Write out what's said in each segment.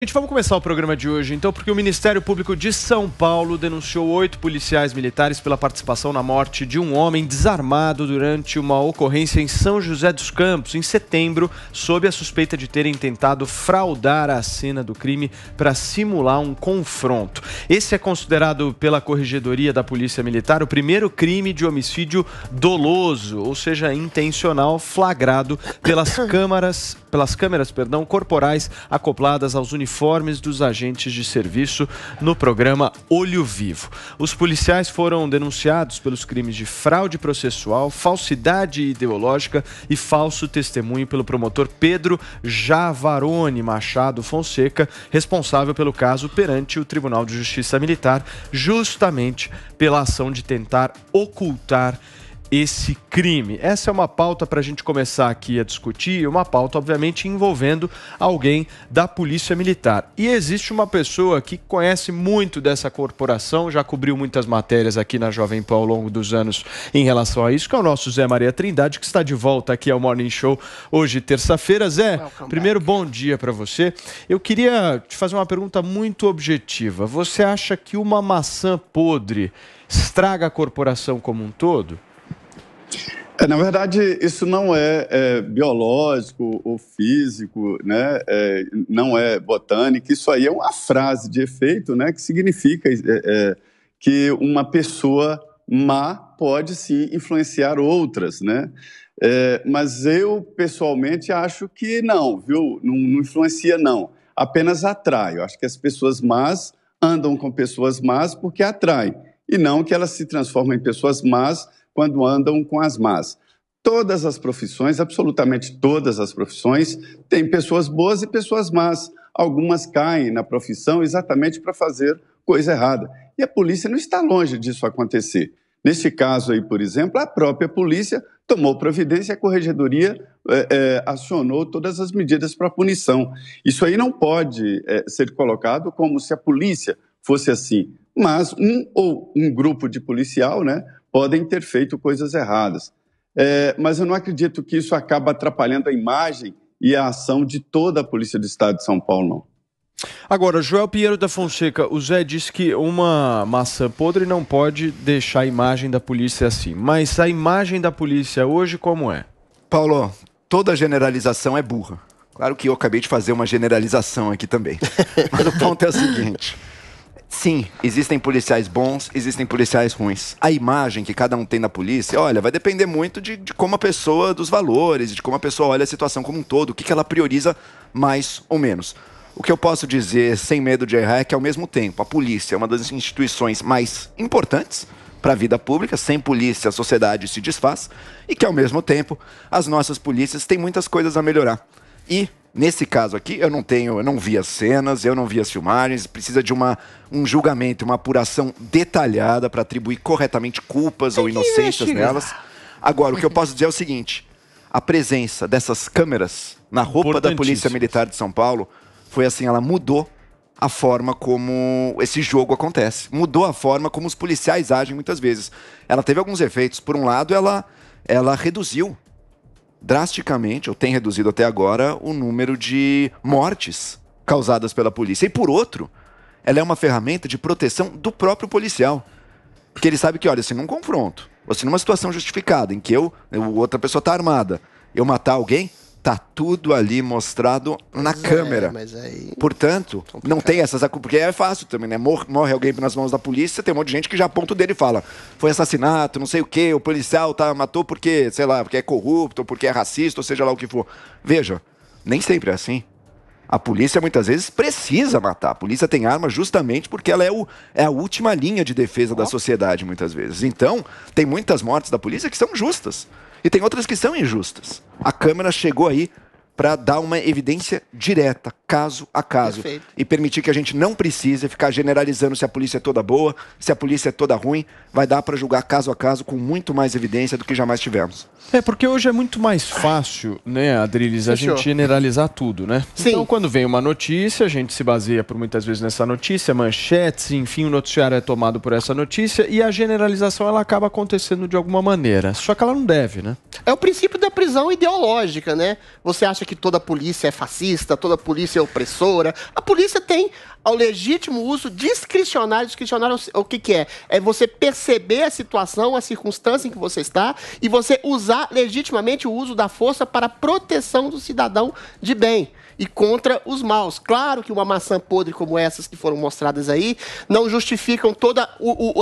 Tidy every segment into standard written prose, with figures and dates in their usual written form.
Gente, vamos começar o programa de hoje, então, porque o Ministério Público de São Paulo denunciou 8 policiais militares pela participação na morte de um homem desarmado durante uma ocorrência em São José dos Campos, em setembro, sob a suspeita de terem tentado fraudar a cena do crime para simular um confronto. Esse é considerado pela Corregedoria da Polícia Militar o primeiro crime de homicídio doloso, ou seja, intencional, flagrado pelas câmeras corporais acopladas aos uniformes dos agentes de serviço no programa Olho Vivo. Os policiais foram denunciados pelos crimes de fraude processual, falsidade ideológica e falso testemunho pelo promotor Pedro Javarone Machado Fonseca, responsável pelo caso perante o Tribunal de Justiça Militar, justamente pela ação de tentar ocultar esse crime. Essa é uma pauta para a gente começar aqui a discutir, uma pauta, obviamente, envolvendo alguém da Polícia Militar. E existe uma pessoa que conhece muito dessa corporação, já cobriu muitas matérias aqui na Jovem Pan ao longo dos anos em relação a isso, que é o nosso Zé Maria Trindade, que está de volta aqui ao Morning Show hoje, terça-feira. Zé, primeiro, bom dia para você. Eu queria te fazer uma pergunta muito objetiva. Você acha que uma maçã podre estraga a corporação como um todo? Na verdade, isso não é biológico ou físico, né? Não é botânico. Isso aí é uma frase de efeito, né? Que significa que uma pessoa má pode sim influenciar outras, né? Mas eu, pessoalmente, acho que não, viu? Não influencia, não. Apenas atrai. Eu acho que as pessoas más andam com pessoas más porque atraem. E não que elas se transformam em pessoas más quando andam com as más. Todas as profissões, absolutamente todas as profissões, têm pessoas boas e pessoas más. Algumas caem na profissão exatamente para fazer coisa errada. E a polícia não está longe disso acontecer. Neste caso aí, por exemplo, a própria polícia tomou providência e a Corregedoria acionou todas as medidas para punição. Isso aí não pode ser colocado como se a polícia fosse assim. Mas um grupo de policial, né, podem ter feito coisas erradas. Mas eu não acredito que isso acaba atrapalhando a imagem e a ação de toda a Polícia do Estado de São Paulo, não. Agora, Joel Pinheiro da Fonseca, o Zé disse que uma maçã podre não pode deixar a imagem da polícia assim. Mas a imagem da polícia hoje como é? Paulo, toda generalização é burra. Claro que eu acabei de fazer uma generalização aqui também. Mas o ponto é o seguinte... Sim, existem policiais bons, existem policiais ruins. A imagem que cada um tem da polícia, olha, vai depender muito de como a pessoa, dos valores, de como a pessoa olha a situação como um todo, o que ela prioriza mais ou menos. O que eu posso dizer, sem medo de errar, é que ao mesmo tempo a polícia é uma das instituições mais importantes para a vida pública. Sem polícia a sociedade se desfaz, e que ao mesmo tempo as nossas polícias têm muitas coisas a melhorar. E nesse caso aqui, eu não vi as cenas, eu não vi as filmagens, precisa de um julgamento, uma apuração detalhada para atribuir corretamente culpas ou inocências nelas. Agora, o que eu posso dizer é o seguinte, a presença dessas câmeras na roupa da Polícia Militar de São Paulo foi assim, ela mudou a forma como esse jogo acontece, mudou a forma como os policiais agem muitas vezes. Ela teve alguns efeitos. Por um lado, ela reduziu drasticamente, ou tem reduzido até agora, o número de mortes causadas pela polícia. E por outro, ela é uma ferramenta de proteção do próprio policial. Porque ele sabe que, olha, se num confronto, ou se numa situação justificada, em que outra pessoa está armada, eu matar alguém, tá tudo ali mostrado na câmera. Mas aí... Portanto, não tem essas... Porque é fácil também, né? Morre alguém nas mãos da polícia, tem um monte de gente que já aponta o dedo e fala, foi assassinato, não sei o quê, o policial matou porque, sei lá, porque é corrupto, ou porque é racista, ou seja lá o que for. Veja, nem sempre é assim. A polícia, muitas vezes, precisa matar. A polícia tem arma justamente porque ela é a última linha de defesa da sociedade, muitas vezes. Então, tem muitas mortes da polícia que são justas. E tem outras que são injustas. A Câmara chegou aí para dar uma evidência direta, caso a caso. Perfeito. E permitir que a gente não precise ficar generalizando se a polícia é toda boa, se a polícia é toda ruim. Vai dar para julgar caso a caso com muito mais evidência do que jamais tivemos. Porque hoje é muito mais fácil, né, Adriles, a gente generalizar tudo, né? Sim. Então, quando vem uma notícia, a gente se baseia por muitas vezes nessa notícia, manchetes, enfim, o noticiário é tomado por essa notícia e a generalização ela acaba acontecendo de alguma maneira. Só que ela não deve, né? É o princípio da prisão ideológica, né? Você acha que toda polícia é fascista, toda polícia é opressora. A polícia tem o legítimo uso discricionário. Discricionário, o que é? É você perceber a situação, a circunstância em que você está e você usar legitimamente o uso da força para a proteção do cidadão de bem e contra os maus. Claro que uma maçã podre como essas que foram mostradas aí não justificam toda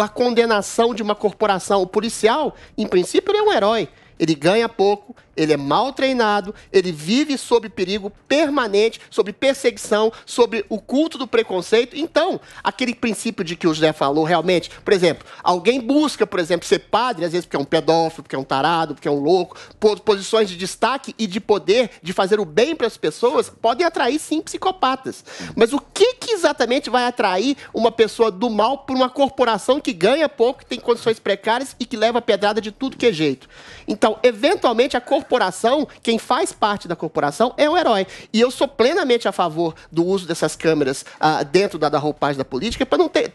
a condenação de uma corporação. O policial, em princípio, ele é um herói. Ele ganha pouco, ele é mal treinado, ele vive sob perigo permanente, sob perseguição, sob o culto do preconceito. Então, aquele princípio de que o José falou, realmente, por exemplo, alguém busca, por exemplo, ser padre, às vezes porque é um pedófilo, porque é um tarado, porque é um louco, posições de destaque e de poder, de fazer o bem para as pessoas, podem atrair, sim, psicopatas. Mas o que exatamente vai atrair uma pessoa do mal por uma corporação que ganha pouco, que tem condições precárias e que leva pedrada de tudo que é jeito? Então, eventualmente, a corporação, quem faz parte da corporação é o herói. E eu sou plenamente a favor do uso dessas câmeras dentro da roupagem da política,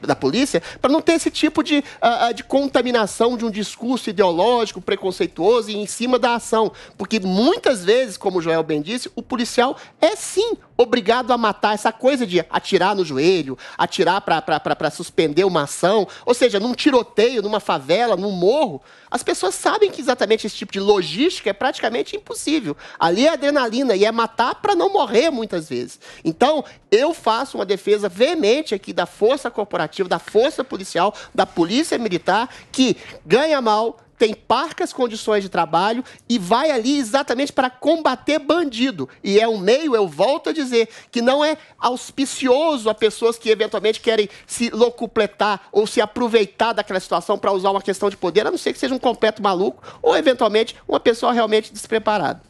da polícia, para não ter esse tipo de contaminação de um discurso ideológico, preconceituoso e em cima da ação. Porque muitas vezes, como o Joel bem disse, o policial é sim obrigado a matar, essa coisa de atirar no joelho, atirar para suspender uma ação, ou seja, num tiroteio, numa favela, num morro, as pessoas sabem que exatamente esse tipo de logística é praticamente impossível. Ali é adrenalina e é matar para não morrer muitas vezes. Então, eu faço uma defesa veemente aqui da força corporativa, da força policial, da polícia militar, que ganha mal, tem parcas condições de trabalho e vai ali exatamente para combater bandido. E é um meio, eu volto a dizer, que não é auspicioso a pessoas que eventualmente querem se locupletar ou se aproveitar daquela situação para usar uma questão de poder, a não ser que seja um completo maluco ou, eventualmente, uma pessoa realmente despreparada.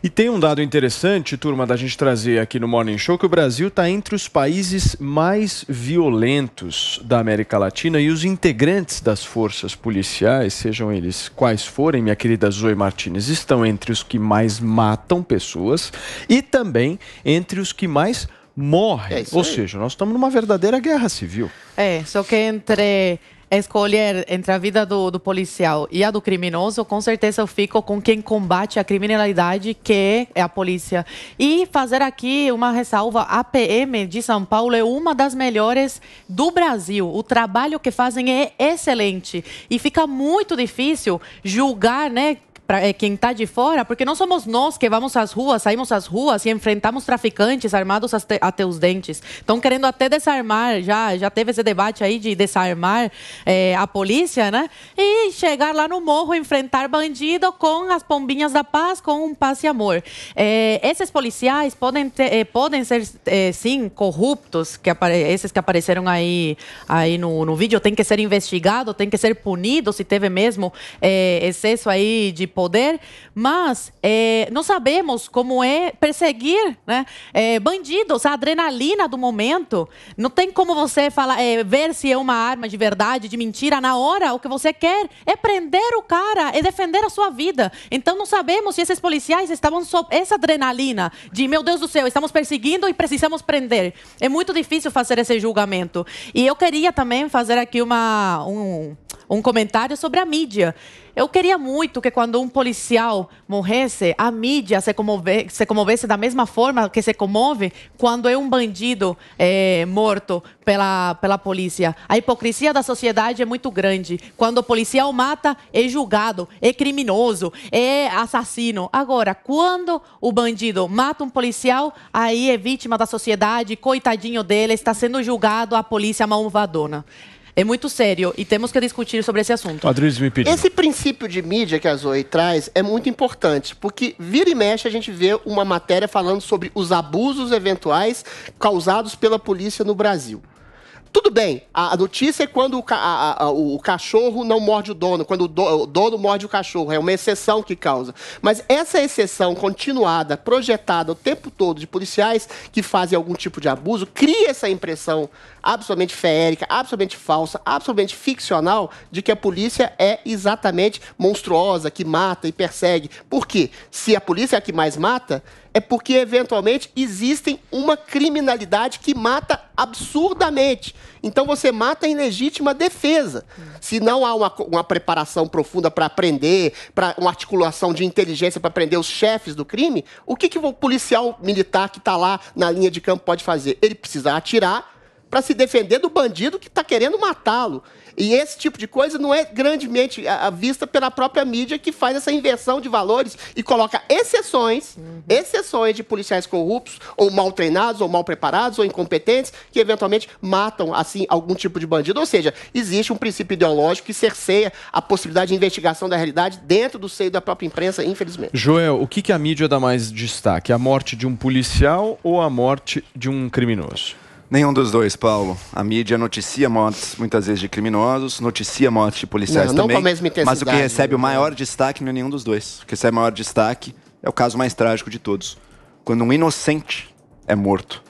E tem um dado interessante, turma, da gente trazer aqui no Morning Show, que o Brasil está entre os países mais violentos da América Latina e os integrantes das forças policiais, sejam eles quais forem, minha querida Zoe Martínez, estão entre os que mais matam pessoas e também entre os que mais morrem. Ou seja, nós estamos numa verdadeira guerra civil. Só que entre escolher entre a vida do policial e a do criminoso, com certeza eu fico com quem combate a criminalidade, que é a polícia. E fazer aqui uma ressalva, a PM de São Paulo é uma das melhores do Brasil. O trabalho que fazem é excelente. E fica muito difícil julgar, né, quem está de fora, porque não somos nós que vamos às ruas, saímos às ruas e enfrentamos traficantes armados até os dentes. Estão querendo até desarmar, já teve esse debate aí de desarmar a polícia, né? E chegar lá no morro, enfrentar bandido com as pombinhas da paz, com um paz e amor. Esses policiais podem ser, sim, corruptos, esses que apareceram aí no vídeo, tem que ser investigado, tem que ser punido, se teve mesmo excesso aí de poder, mas não sabemos como é perseguir, né, bandidos, a adrenalina do momento. Não tem como você falar, ver se é uma arma de verdade, de mentira. Na hora, o que você quer é prender o cara, é defender a sua vida. Então, não sabemos se esses policiais estavam sob essa adrenalina de, meu Deus do céu, estamos perseguindo e precisamos prender. É muito difícil fazer esse julgamento. E eu queria também fazer aqui um comentário sobre a mídia. Eu queria muito que quando um policial morresse, a mídia se comovesse da mesma forma que se comove quando é um bandido morto pela polícia. A hipocrisia da sociedade é muito grande. Quando o policial mata, é julgado, é criminoso, é assassino. Agora, quando o bandido mata um policial, aí é vítima da sociedade, coitadinho dele, está sendo julgado a polícia malvadona. É muito sério e temos que discutir sobre esse assunto. Adriles, me pediu. Esse princípio de mídia que a Zoe traz é muito importante, porque vira e mexe a gente vê uma matéria falando sobre os abusos eventuais causados pela polícia no Brasil. Tudo bem, a notícia é quando o cachorro não morde o dono, quando o dono morde o cachorro, é uma exceção que causa. Mas essa exceção continuada, projetada o tempo todo de policiais que fazem algum tipo de abuso, cria essa impressão absolutamente feérica, absolutamente falsa, absolutamente ficcional de que a polícia é exatamente monstruosa, que mata e persegue. Por quê? Se a polícia é a que mais mata, é porque, eventualmente, existe uma criminalidade que mata absurdamente. Então você mata em legítima defesa. Se não há uma preparação profunda para prender, para uma articulação de inteligência para prender os chefes do crime, o que o policial militar que está lá na linha de campo pode fazer? Ele precisa atirar para se defender do bandido que está querendo matá-lo. E esse tipo de coisa não é grandemente vista pela própria mídia, que faz essa inversão de valores e coloca exceções de policiais corruptos, ou mal treinados, ou mal preparados, ou incompetentes, que eventualmente matam, assim, algum tipo de bandido. Ou seja, existe um princípio ideológico que cerceia a possibilidade de investigação da realidade dentro do seio da própria imprensa, infelizmente. Joel, o que a mídia dá mais destaque? A morte de um policial ou a morte de um criminoso? Nenhum dos dois, Paulo. A mídia noticia mortes, muitas vezes, de criminosos, noticia mortes de policiais também. Com a mesma intensidade, mas o que recebe o maior destaque não é nenhum dos dois. O que recebe o maior destaque é o caso mais trágico de todos. Quando um inocente é morto.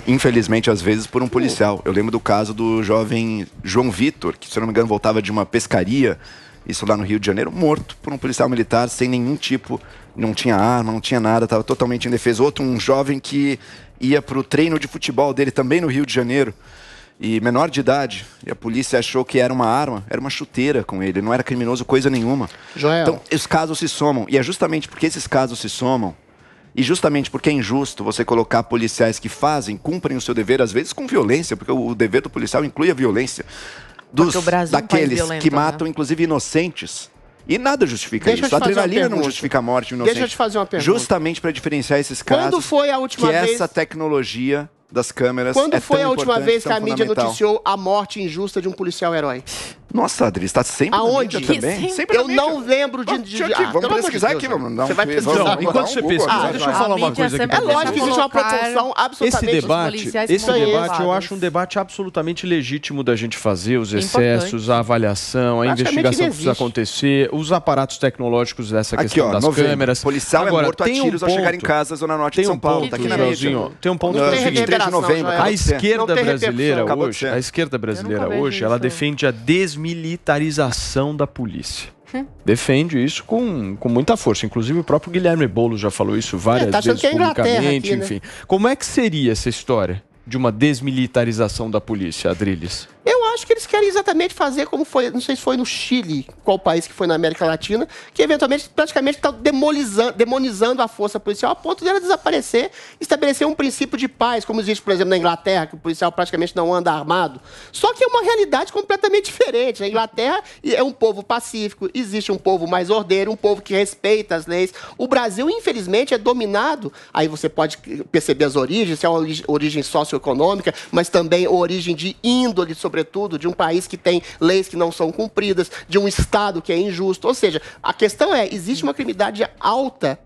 Infelizmente, às vezes, por um policial. Eu lembro do caso do jovem João Vitor, que, se eu não me engano, voltava de uma pescaria, isso lá no Rio de Janeiro, morto por um policial militar, sem nenhum tipo, não tinha arma, não tinha nada, estava totalmente indefeso. Outro, um jovem que ia para o treino de futebol dele também no Rio de Janeiro, e menor de idade, e a polícia achou que era uma arma, era uma chuteira com ele, não era criminoso coisa nenhuma. Joel. Então, os casos se somam, e é justamente porque esses casos se somam, e justamente porque é injusto você colocar policiais que cumprem o seu dever, às vezes com violência, porque o dever do policial inclui a violência, daqueles que matam, inclusive, inocentes. E nada justifica isso. A adrenalina não justifica a morte inocente. Deixa eu te fazer uma pergunta. Justamente para diferenciar esses casos. Quando foi a última vez... essa tecnologia das câmeras Quando foi a última vez que a mídia noticiou a morte injusta de um policial herói? Nossa, Adri, está sempre aonde? Na mídia também. Sempre eu não lembro de... Vamos pesquisar aqui, vamos dar um... Você vai pesquisar. Enquanto você pesquisa, deixa eu falar uma coisa aqui. É lógico que existe uma proporção absolutamente... Esse debate, eu acho um debate absolutamente legítimo da gente fazer, os excessos, a avaliação, a investigação que precisa acontecer, os aparatos tecnológicos dessa questão das câmeras. O policial é morto a tiros ao chegar em casa, Zona Norte de São Paulo. Tá aqui na mídia. Tem um ponto que é o seguinte, a esquerda brasileira hoje, ela defende a desmilitarização da polícia. Defende isso com muita força. Inclusive o próprio Guilherme Boulos já falou isso várias vezes publicamente, enfim. Como é que seria essa história de uma desmilitarização da polícia, Adriles? Eu acho que eles querem exatamente fazer como foi, não sei se foi no Chile, qual país que foi na América Latina, que eventualmente praticamente está demonizando a força policial a ponto dela desaparecer, estabelecer um princípio de paz, como existe, por exemplo, na Inglaterra, que o policial praticamente não anda armado. Só que é uma realidade completamente diferente. A Inglaterra é um povo pacífico, existe um povo mais ordeiro, um povo que respeita as leis. O Brasil, infelizmente, é dominado, aí você pode perceber as origens, se é uma origem socioeconômica, mas também a origem de índole, sobretudo, de um país que tem leis que não são cumpridas, de um Estado que é injusto. Ou seja, a questão é, existe uma criminalidade alta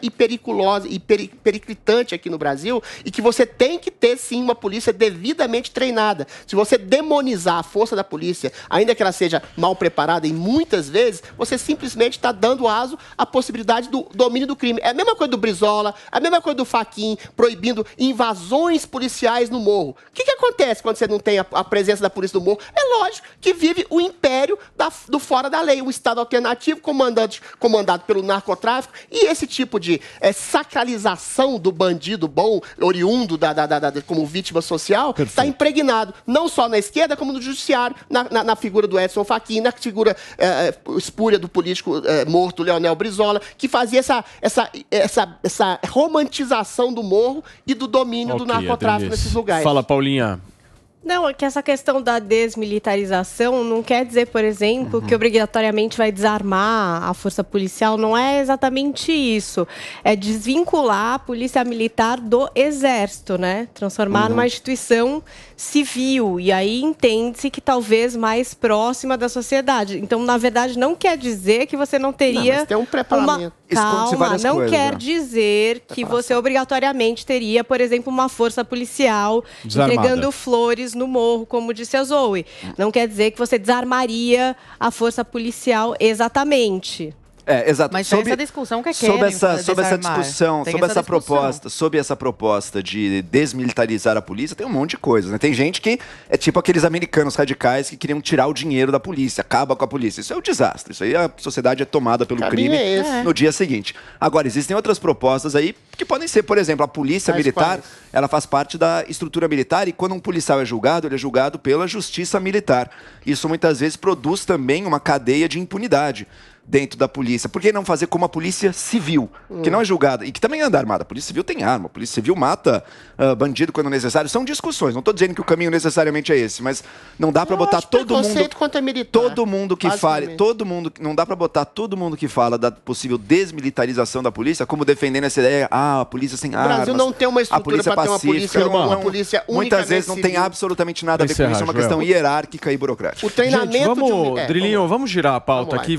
e periculosa e periclitante aqui no Brasil, e que você tem que ter, sim, uma polícia devidamente treinada. Se você demonizar a força da polícia, ainda que ela seja mal preparada, e muitas vezes, você simplesmente está dando aso à possibilidade do domínio do crime. É a mesma coisa do Brizola, a mesma coisa do Fachin, proibindo invasões policiais no morro. O que acontece quando você não tem a presença da polícia do morro? É lógico que vive o império do fora da lei, um Estado alternativo comandado pelo narcotráfico, e esse tipo de sacralização do bandido bom, oriundo como vítima social, está impregnado, não só na esquerda, como no judiciário, na figura do Edson Fachin, na figura espúria do político morto Leonel Brizola, que fazia essa romantização do morro e do domínio do narcotráfico nesses lugares. Fala, Paulinha. Não, é que essa questão da desmilitarização não quer dizer, por exemplo, que obrigatoriamente vai desarmar a força policial. Não é exatamente isso. É desvincular a polícia militar do exército, né? Transformar numa instituição civil. E aí entende-se que talvez mais próxima da sociedade. Então, na verdade, não quer dizer que você não teria... Não, mas tem um preparamento. Calma, não quer dizer que você obrigatoriamente teria, por exemplo, uma força policial desarmada, entregando flores no morro, como disse a Zoe. Não quer dizer que você desarmaria a força policial exatamente. Exato. Mas tem essa discussão que querem Sob essa desarmar. discussão, Tem sob essa essa proposta de desmilitarizar a polícia, tem um monte de coisas, né? Tem gente que é tipo aqueles americanos radicais que queriam tirar o dinheiro da polícia, acaba com a polícia. Isso é um desastre. Isso aí a sociedade é tomada pelo crime no dia seguinte. Agora, existem outras propostas aí que podem ser, por exemplo, a polícia militar, ela faz parte da estrutura militar e quando um policial é julgado, ele é julgado pela justiça militar. Isso muitas vezes produz também uma cadeia de impunidade dentro da polícia. Por que não fazer como a polícia civil, que não é julgada e que também anda armada? A polícia civil tem arma, a polícia civil mata bandido quando necessário. São discussões, não estou dizendo que o caminho necessariamente é esse, mas não dá para botar todo mundo que fale, não dá para botar todo mundo que fala da possível desmilitarização da polícia como defendendo essa ideia, a polícia sem armas. O Brasil não tem uma estrutura para ter uma polícia muitas vezes não tem absolutamente nada a ver com isso, é uma questão hierárquica e burocrática. O treinamento Drilinho, vamos girar a pauta aqui.